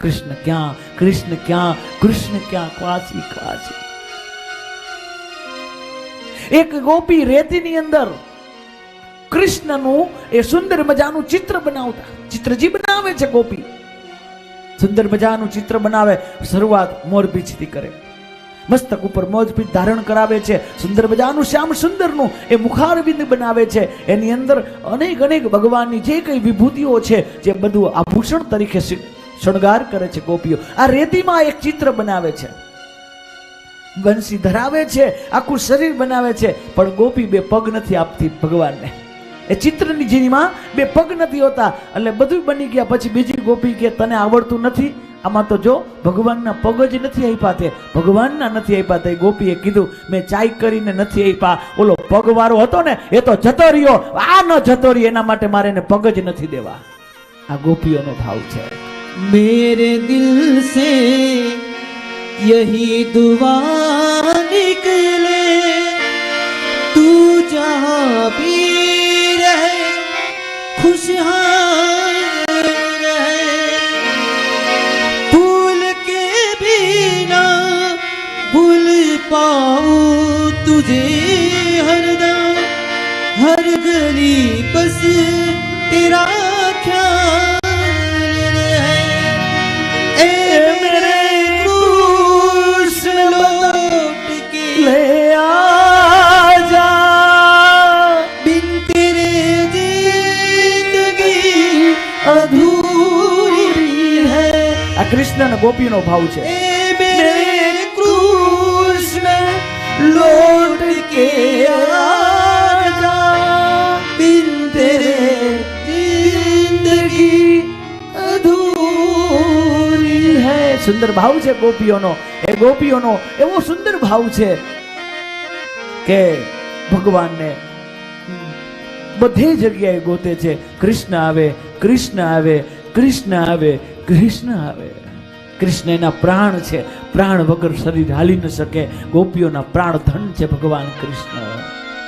કૃષ્ણ ક્યાં, કૃષ્ણ ક્યાં, કૃષ્ણ ક્યાં, ક્વાસી ક્વાસી. એક ગોપી રેતીની અંદર કૃષ્ણનું એ સુંદર મજાનું ચિત્ર બનાવતા, ચિત્રજી બનાવે છે ગોપી, સુંદર મજાનું ચિત્ર બનાવે. શરૂઆત મોરપીંછથી કરે, મસ્તક ઉપર મોરપીંછ ધારણ કરાવે છે, સુંદર મજાનું શ્યામ સુંદરનું એ મુખારબિંદ બનાવે છે. એની અંદર અનેક અનેક ભગવાનની જે કઈ વિભૂતિઓ છે, જે બધું આભૂષણ તરીકે શણગાર કરે છે ગોપીઓ. આ રેતીમાં એક ચિત્ર બનાવે છે, બંસી ધરાવે છે, આખું શરીર બનાવે છે, પણ ગોપી બે પગ નથી આપતી ભગવાનને. એ ચિત્રની જીમાં બે પગ નથી હોતા. એટલે બધું બની ગયા પછી બીજી ગોપી કે તને આવડતું નથી, આમાં તો જો ભગવાનના પગ જ નથી આપ્યા, તે ભગવાનના નથી આપ્યા. તે ગોપીએ કીધું મેં ચાઈ કરીને નથી આપ્યા, ઓલો પગવાળો હતો ને એ તો જતો રહ્યો, આ ન જતો રહ્યો, એના માટે મારે એને પગ જ નથી દેવા. આ ગોપીઓનો ભાવ છે. मेरे दिल से यही दुआ निकले, तू जहाँ भी रहे खुशहाल रहे, भूल के भी ना भूल पाऊँ तुझे हरदम, हर गली बस तेरा ख्याल કૃષ્ણ અને ગોપીનો ભાવ છે. મેરે કૃષ્ણ લૌટ કે આજા, બિન તેરે જિંદગી અધૂરી હૈ. સુંદર ભાવ છે ગોપીઓનો. એ ગોપીઓનો એવો સુંદર ભાવ છે કે ભગવાનને બધી જગ્યાએ ગોતે છે. કૃષ્ણ આવે, કૃષ્ણ આવે, કૃષ્ણ આવે, કૃષ્ણ આવે. કૃષ્ણ એના પ્રાણ છે, પ્રાણ વગર શરીર હાલી ન શકે. ગોપીઓના પ્રાણ ધન છે ભગવાન કૃષ્ણ.